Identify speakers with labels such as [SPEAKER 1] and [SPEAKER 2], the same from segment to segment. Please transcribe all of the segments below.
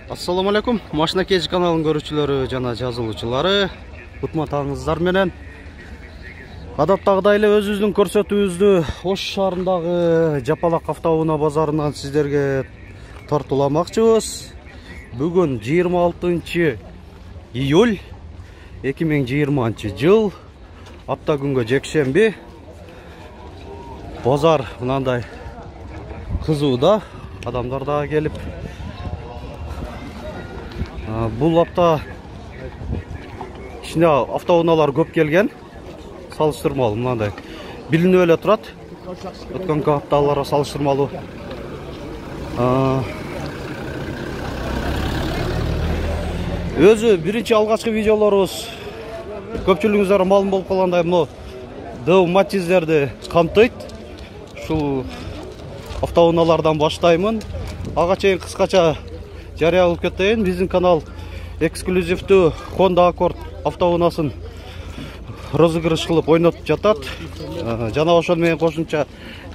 [SPEAKER 1] Assalamu alaikum. Машина кези каналын көрүүчүлөрү жана жазылуучулары. Кутматаңыздар менен. Адаттагыдай эле өзүбүздүн көрсөтүүбүздү Ош шаарындагы Жапалак автоунаа базарынан сиздерге тартууламакчыбыз. Бүгүн 26 июль 2020 жыл. Апта күнгө жекшемби. Базар мынандай кызууда. Адамдар да келип. Бул апта ичинде автоунаалар көп келген. Салыштырмалуу мындай билинип эле турат. Өткөнкү апталарга салыштырмалуу. Өзү биринчи алгачкы видеолорубуз көпчүлүгүңүзгө маалым болуп калгандай мына дэв матиздерди камтыйт. Ушул автоунаалардан баштаймын. Ага чейин кыскача жарыя кылып кетейин. Биздин канал эксклюзивдүү Honda Accord автоунаасын розыгрыш кылып ойнотуп жатат. Жана ошол менен кошумча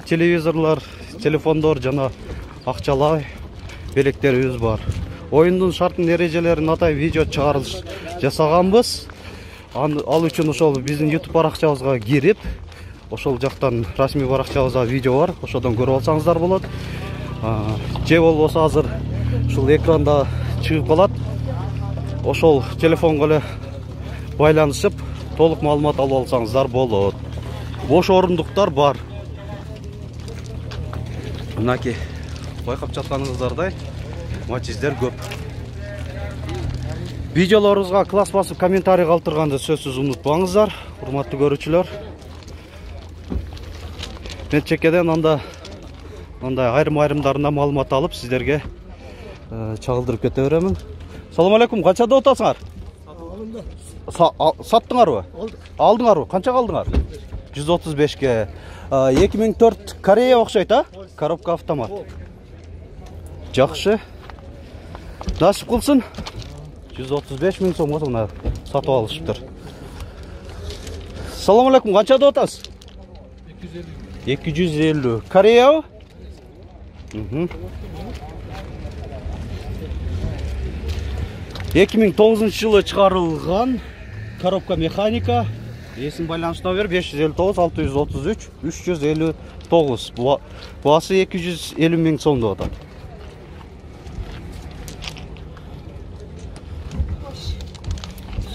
[SPEAKER 1] телевизорлор, телефондор жана акчалай белектерибиз бар. Оюндун шарттын эрежелерин атай видео чыгарылыш жасаганбыз. Ал үчүн ошол биздин YouTube баракчабызга кирип, ошол жактан расмий баракчабызда видео бар. Ошодон көрүп алсаңыздар болот. Же болбосо азыр ушул экранда чыгып калат. Ошол телефонго эле байланышып, толук маалымат алып алсаңыздар болот. Бош орундуктар бар. Мынакей байкап жатканыңыздардай матиздер көп. Видеолорубузга класс басып комментарий калтырганды сөзсүз унутпаңыздар, урматтуу көрүүчүлөр. Мен чекеден мындай айрым-айрымдарына маалымат алып сиздерге чагылдырып кете беремин. Салам алейкум, канчада отасыңар? Саттыңарбы? Алдыңарбы? Канчага алдыңар? 135ке. 2004 Корея окшойт, а? Коробка автомат. Жакшы. Насип кылсын. 135 миң сомго мына сатып алышыптыр. Салам алейкум, канчада отасыз? 250. Кореябы? 2009 жылы чыгарылган коробка механика. Эсин байланыш номер 559 633 359. Басы 250 миң сом деп атат.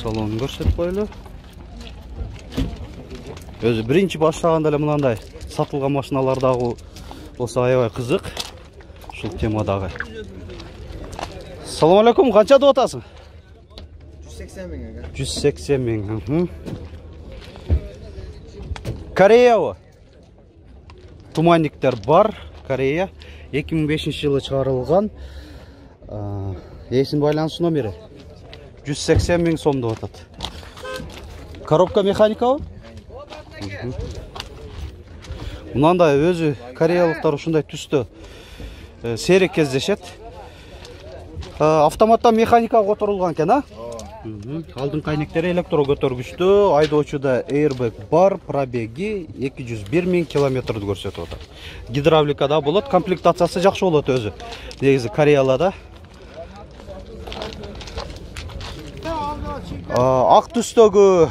[SPEAKER 1] Салонун көрсөтүп коелу. Өзү биринчи баштаганда эле мындай сатылган машиналар дагы болсо аябай кызык. Ушул темадагы. Салам алейкум, канча деп атасың?
[SPEAKER 2] 180 миң.
[SPEAKER 1] 180 миң. Кореябы? Туманниктер бар. Корея 2005 жылы чыгарылган. Эсин байланыш номери 180 миң сом деп атат. Коробка механикабы? Мынандай өзү кореялыктар ушундай түстө сейрек кездешет. Автоматтан механика которулган экен, а? Алдын кайнектери электро көтөргүчтүү, айдоочуда airbag бар, пробеги 201 миң километрди көрсөтүп атат. Гидравликада болот, комплектациясы жакшы болот өзү. Негизи Кореяларда. Ак түстөгү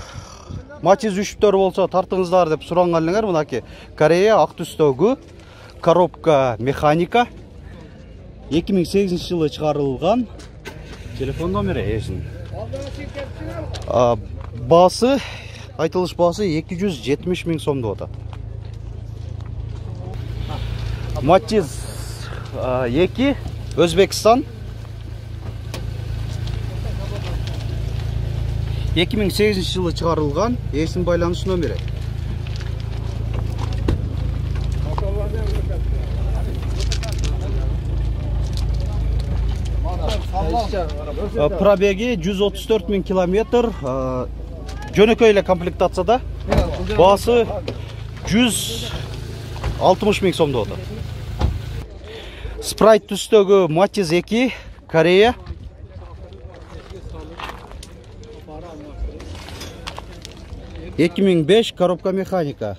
[SPEAKER 1] матиз үшүптөр болсо тартыңыздар деп суранган элеңер. Мынакей Корея ак түстөгү коробка механика 2008 жылы чыгарылган. Телефон номери эсин. Басы, айтылыш басы 270 миң сом деп атат. Матиз 2 Өзбекстан 2008 жылы чыгарылган. Эсин байланыш номери. Пробеги 134 миң километр. Жөнөкөй эле комплектацияда. Басы 160 миң сом деп атат. Спрайт түстөгү Матиз 2 Корея 2005 коробка механика.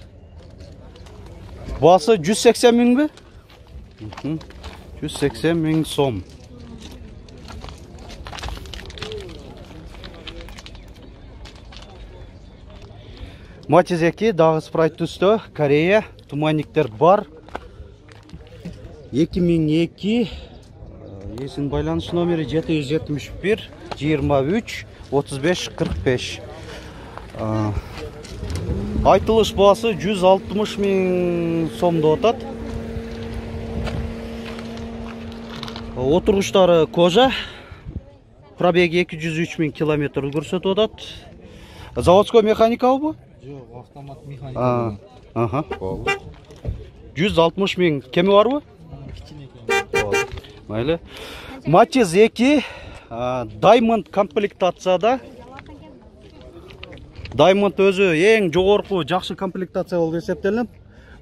[SPEAKER 1] Басы 180 миңби? 180 миң сом. Матиз 2 дагы спрайт түстө, Корея, туманниктер бар. 2002 есін байланыш номері 771 23 35 45. Айтылыш басы 160 миң сомды отат. Отырғыштары кожа. Пробеги 203 миң километр көрсөтүп отат. Заводской механика бу?
[SPEAKER 2] Жоқ, автомат механика.
[SPEAKER 1] Ага. 160 миң кеме барбы? Майлы. Матиз 2 Diamond комплектацияда. Diamond өзі ең жогорку жакшы комплектация болуп эсептелинет.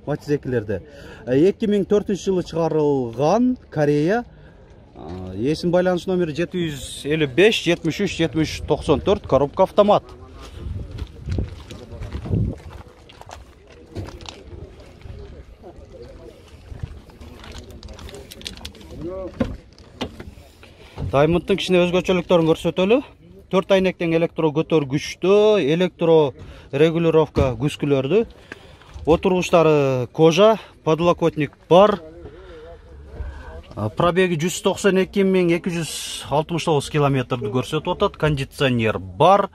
[SPEAKER 1] Матиз 2-лерде. 2004 жылы чыгарылган, Корея. Есін байланыш номері 755 73 73 94, коробка автомат. Diamond'ın кичине өзгөчөлүктөрүн көрсөтөлү. 4 айнектен электро көтөргүчтүү, электро регулировка күскүлөрдү. Отургучтары кожа, подлокотник бар. Пробеги 192.269 километрді көрсөтүп атат. Кондиционер бар.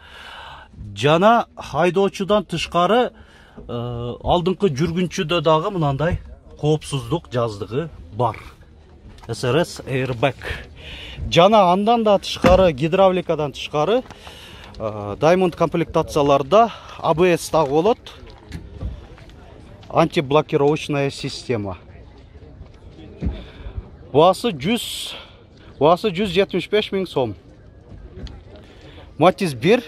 [SPEAKER 1] Жана хайдоочудан тышкары алдыңкы жүргүнчүдө дагы мынандай коопсуздук жаздыгы бар. SRS Airbag. Жана андан да тышкары, гидравликадан тышкары Diamond комплектацияларда ABS дагы болот. Антиблокировочная система. Басы 175 миң сом. Матиз 1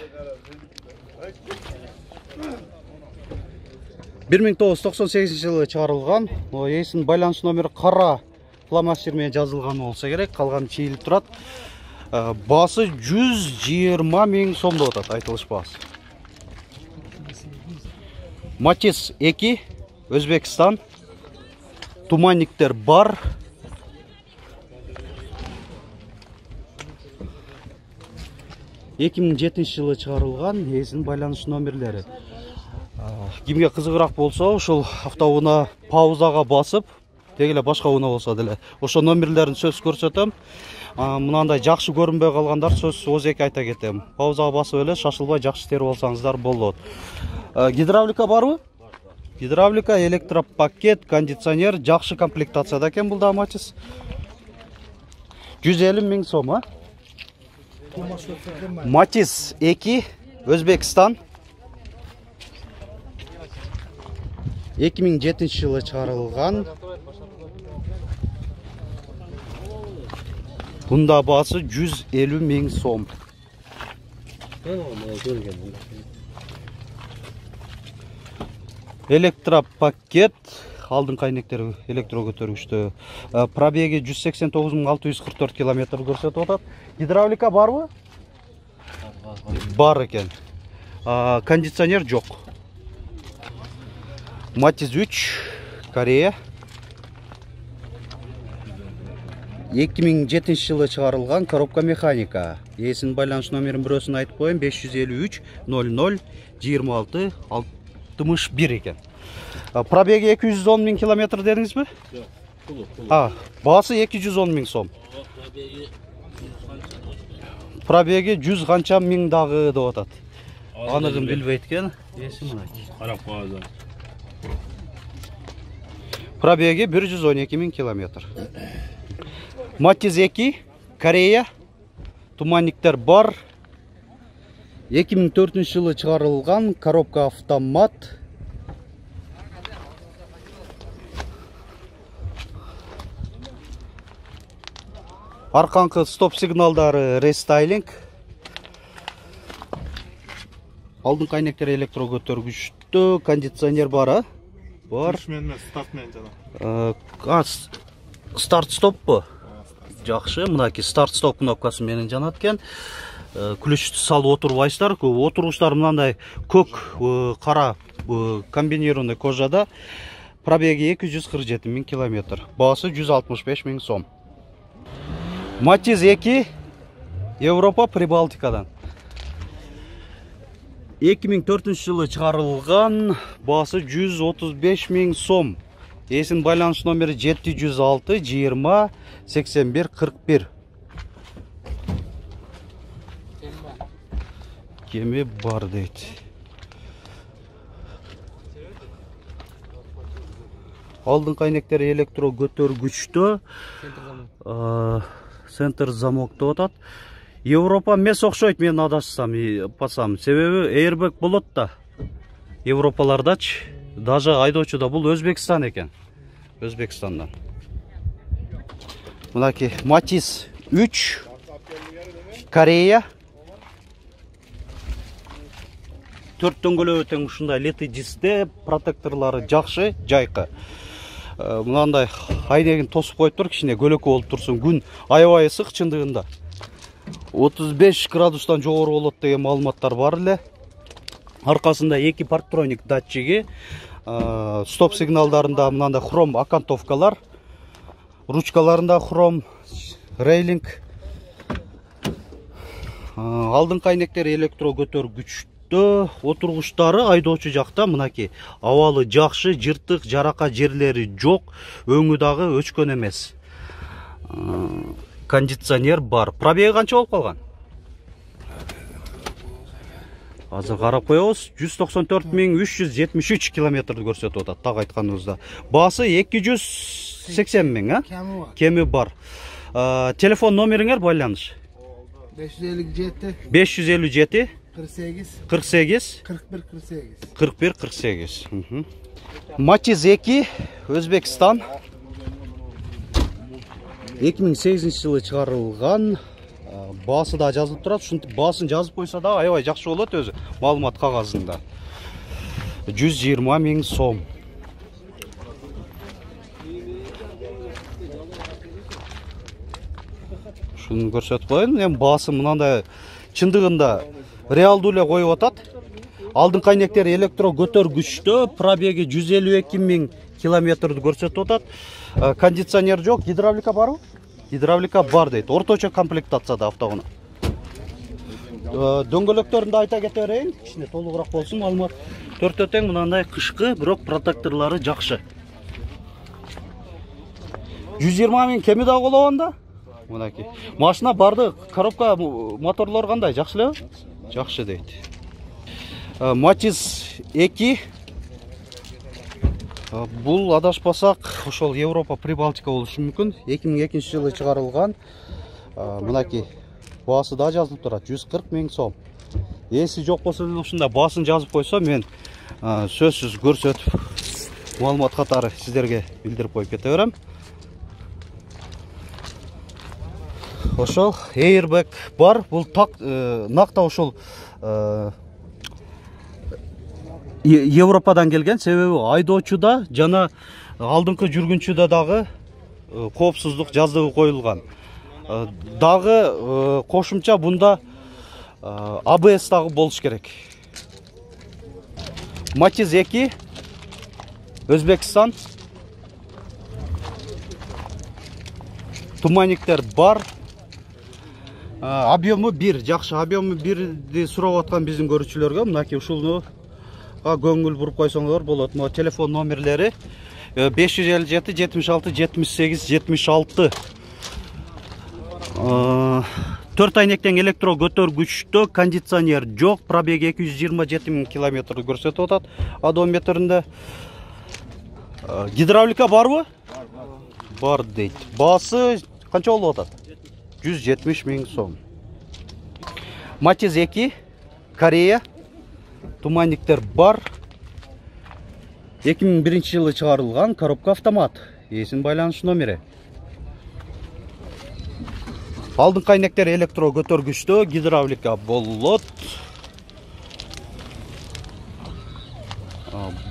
[SPEAKER 1] 1998 жылы чыгарылган. Есин байланыш номери кара фломастер менен жазылган болса керек, калган чийилип турат. Басы 120 миң сомдо атат, айтылыш басы. Матиз 2 Өзбекстан. Туманниктер бар. 2007 жылы чыгарылган, есин байланыш номерлери. Кимге кызыгыраак болсо, ошол автоунаа паузага басып, дегеле башка унаа болсо деле ошо номерлерин сөз көрсөтөм. Мынандай жакшы көрүнбөй калгандар сөз оз эки айта кетем. Паузага басып эле шашылбай жакшы терип алсаңыздар болот. Гидравлика барбы? Гидравлика, электропакет, кондиционер жакшы комплектацияда экен бул да Матиз. 150 миң сом, Матиз 2 Өзбекстан. 2007 жылы чыгарылган. Бунда басы 150 миң сом. Электропакет, алдыңкы айнектери электро көтөргүчтүү. Пробеги 189.644 километр көрсөтүп атат. Гидравлика барбы? Бар экен. Кондиционер жок. Матиз 3 Корея. 2007 жылы чыгарылган, коробка механика. Есин байланыш номерин бирөөсүн айтып коеюн, 553 00 26 61 экен. Пробеги 210 миң километр дедиңизби? Жок. Басы 210 миң сом. Пробеги 100 канча миң дагы деп атат. Аныгын билбейт экен. Карап коёбуз. Пробеги 112 миң километр. Матиз 2 Корея. Туманниктер бар. 2004 жылы чыгарылган, коробка автомат. Арканкы стоп сигналдары рестайлинг. Алдыңкы айнектер электро көтөргүчтүү, кондиционер бар, Бар. Старт-стоп. Жакшы, мынаки старт-стоп кнопкасы менен жанат экен. Күлүштү салып отурбайсыздар. Отургучтар мындай көк кара комбинированный кожада. Пробеги 247 миң километр. Баасы 165 миң сом. Матиз 2 Европа Прибалтикадан. 2004 жылы чыгарылган, басы 135 000 сом. Эсин байланыш номери 706 20 81 41. Кеми бар дейт. Алдыңкы айнектери электро көтөргүчтө, центр замок деп атат. Европа эмес окшойт, мен адашсам, пасам. Себеби airbag болот да. Европалардачы, даже айдоочу да бул Өзбекстан экен. Өзбекстандан. Мынаки Матис 3, Корея. 4 дөңгөлөбү тең ушундай лети дисте, протекторлары жакшы, жайкы. Мынандай айдегин тосуп коюп тур, кичине көлөкө болуп турсун. Күн аябай ысык чындыгында. 35 градустан жогору болот деген маалыматтар бар эле. Аркасында 2 парктроник датчиги, стоп сигналдарында мынандай хром окантовкалар, ручкаларында хром, рейлинг. Алдыңкы айнектери электро көтөргүчтө, отургучтары айдоочу жакта мынаки абалы жакшы, жыртык, жарака жерлери жок, өңү дагы өчкөн эмес. Кондиционер бар. Пробеги канча болуп калган? Азыр карап коебуз. 194 373 километрди көрсөтүп атат, так айтканыбызда. Баасы 280 000, кеми бар. Телефон номериңер байланыш? 557 48 41 48. Матиз 2, Өзбекстан. 2008 жылы чыгарылган, баасы да жазылып турат. Ушинтип баасын жазып койсо да аябай жакшы болот өзү, маалымат кагазында. 120 000 сом. Шуну көрсөтүп коеюн. Эми баасы мынандай чындыгында реалдуу эле коюп атат. Алдыңкы айнектери электро көтөргүчтө, пробеги 152 000 километрди көрсөтүп атат. Кондиционер жок, гидравлика барбы? Гидравлика бар дейт. Орточо комплектацияда автоунаа. Дөңгөлөктөрүндө айта кете берейин, кичине толугураак болсун маалымат. Төртөө тең мынандай кышкы, бирок протекторлору жакшы. 120 000 кеми да болот анда. Мынаки. Машина барды, коробка, моторлор кандай? Жакшы элеби? Жакшы дейт. Матиз 2. Бул адашпасак, ошол Европа Прибалтика болушу мүмкүн. 2002 жылы чыгарылган. Мынаки баасы да жазылып турат, 140 000 сом. Эси жок болсо ушунда баасын жазып койсо, мен сөзсүз көрсөтүп, маалымат катары сиздерге билдирип коюп кете берем. Ошол airbag бар, бул так накта ошол Европадан келген, себеби айдоочуда жана алдыңкы жүргүнчүдө дагы коопсуздук жаздыгы коюлган. Дагы кошумча бунда ABS дагы болуш керек. Матиз 2, Өзбекстан. Туманиктер бар. Объему 1, жакшы. Объему 1ди сурап аткан биздин көрүүчүлөргө мынаки ушуну көңүл буруп койсоңор болот. Mo телефон номерлери 557 76 78 76. 4 айнектен электро көтөргүчтө, кондиционер жок, пробеги 227 000 километрди көрсөтүп атат одометринде. Гидравлика барбы? Бар дейт. Баасы канча болуп атат? 170 000 сом. Матиз 2, Корея. Туманниктер бар. 2001 жылы чыгарылган, коробка автомат. Эсин байланыш номери. Алдыңкы айнектер электро көтөргүчтө, гидравлика болот.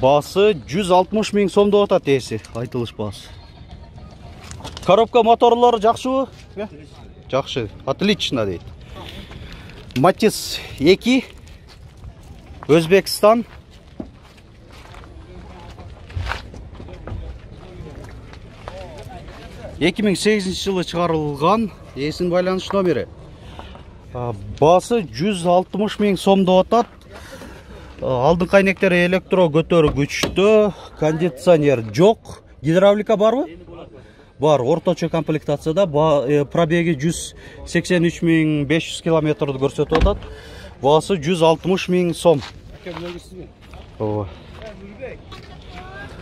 [SPEAKER 1] Баасы 160 000 сом деп атат эси, айтылыш баасы. Коробка моторлору жакшыбы? Жакшы, отлично дейт. Матиз 2, Өзбекстан. Эки миң сегизинчи жылы чыгарылган, эсин байланыш номери. Баасы 160 000 сом деп атат. Алдыңкы айнектери электро көтөргүчтө, кондиционер жок. Гидравлика барбы? Бар, орточо комплектацияда, пробеги 183.500 километрді көрсөтүп атат. Баасы 160.000 сом.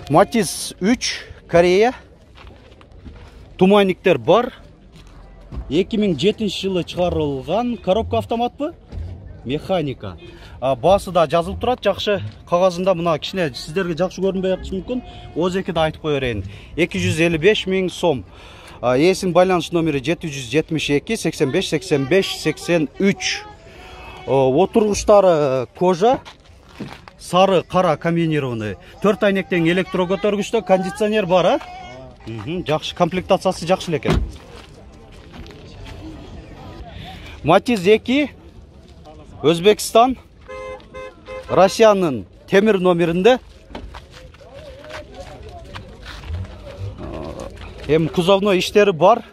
[SPEAKER 1] Матиз 3, Корея. Туманниктер бар. 2007 жылы чыгарылган. Коробка автоматпы? Механика. Басы да жазылып турат, жакшы. Кагазында мына кичине сиздерге жакшы көрүнбөй атышы мүмкүн. Озекиде айтып кое берейин. 255.000 сом. Эсин байланыш номери 772 85 85 83. Отургучтары кожа, сары кара комбинированный. 4 айнектен электро көтөргүчтө, кондиционер бар, а? Жакшы, комплектациясы жакшы экен. Матиз 2, Өзбекстан, Россиянын темир номеринде. Кузовной иштери бар.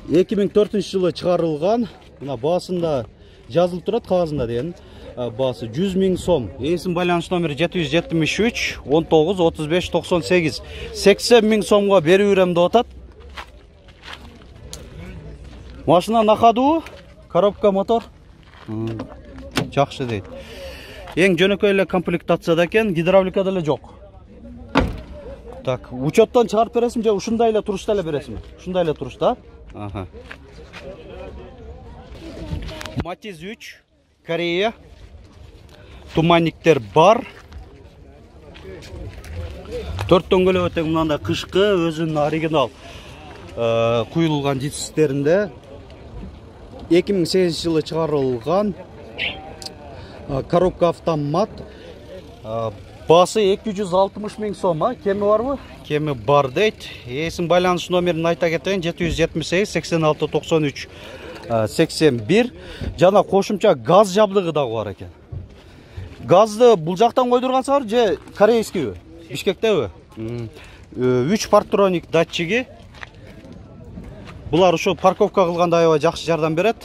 [SPEAKER 1] 2004 жылы чыгарылган. Мына баасында жазылып турат, кагазында деген. Баасы 100.000 сом. Эсин байланыш номери 773 19 35 98. 80.000 сомго берип берем деп атат. Машина на ходу, коробка, мотор. Жакшы дейт. Эң жөнөкөй эле комплектацияда экен, гидравликада эле жок. Так, учеттон чыгарып бересиң же ушундай эле турушта эле бересиңби? Ушундай эле турушта. Ага. Матиз 3, Корея. Туманниктер бар. 4 дөңгөлөк өтөң мындай кышкы, өзүнүн оригинал куюлган дискттеринде. 2008 жылы чыгарылган. Коробка автомат. Басы 260.000 сом, кеми барбы? Кеми бар дейт. Эсин байланыш номерин айта кетейин, 778 86 93 81. Жана кошумча газ жабдыгы да бар экен. Газды бул жактан койдургансыңар же корейскийби? Бишкектеби? 3 партроник датчиги. Булар ошо парковка кылганда аябай жакшы жардам берет.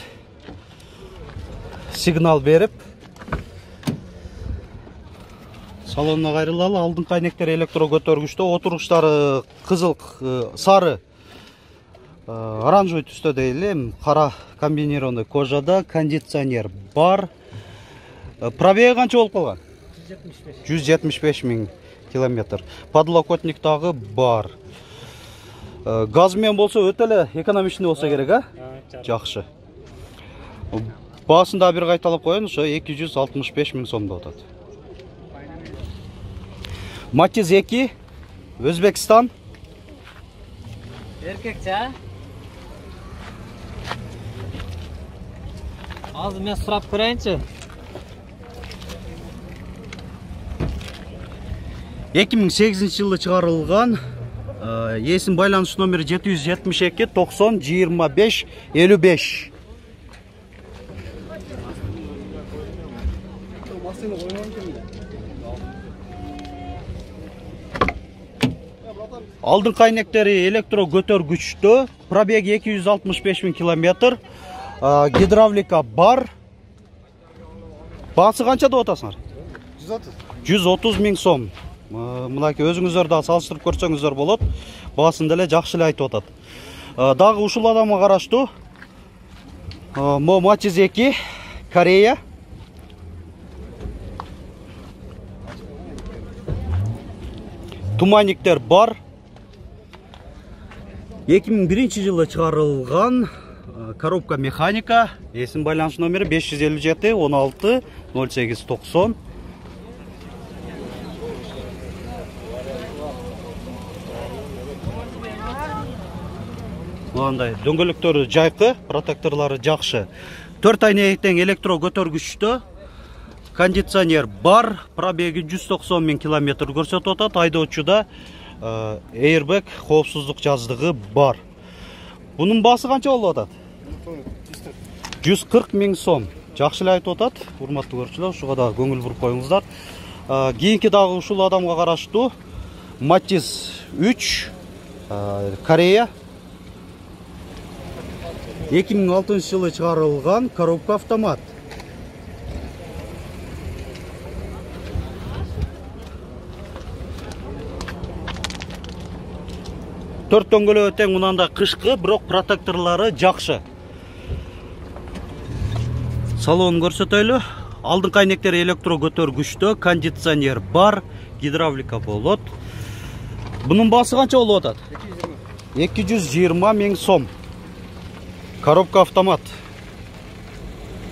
[SPEAKER 1] Сигнал берип. Салонуна кайрылалы. Алдыңкы айнектер электро көтөргүчтө, отургучтары кызыл, сары, оранжевый түстө дейли, кара комбинированный кожада, кондиционер бар. Пробеги канча болуп калган? 175.000 километр. Подлокотник дагы бар. Газ менен болсо өтө эле экономичный болсо керек, а? Жакшы. Баасын да бир кайталап коеюн, ошо 265.000 сом деп атат. Матиз 2, Өзбекстан.
[SPEAKER 2] Эркекче? Азыр мен сурап көрөйүнчү.
[SPEAKER 1] 2008 жылы чыгарылган. Эсин байланыш номери 772 90 25 55. Алдыңкы айнектери электро көтөргүчтө, пробеги 265.000 километр. Гидравлика бар. Баасы канча деп атасыңар? 130.000 сом. Мынакей өзүңүздөр да салыштырып көрсөңүздөр болот. Баасын деле жакшы эле айтып атат. Дагы ушул адамга караштуу. Матиз 2, Корея. Туманниктер бар. 2001 жылы чыгарылган. Коробка механика. Эсин байланыш номери 557 16 08 90. Мындай дөңгөлөктөрү жайкы, протекторлору жакшы. 4 айнектен электро көтөргүчтө, кондиционер бар, пробеги 190.000 километр көрсөтүп атат. Айдоочуда airbag, коопсуздук жаздыгы бар. Бунун баасы канча болуп атат? 140.000 сом. Жакшы эле айтып атат. Урматтуу көрүүчүлөр, ушуга да көңүл буруп коюңуздар. Кийинки дагы ушул адамга караштуу. Матиз 3, Корея. 2006 жылы чыгарылган, коробка автомат. 4 дөңгөлөгү тең, мынанда кышкы, бирок протекторлору жакшы. Салонун көрсөтөлү. Алдыңкы айнектери электро көтөргүчтө, кондиционер бар, гидравлика болот. Bunun bası kança olup atат? 220 ming сом. Коробка автомат.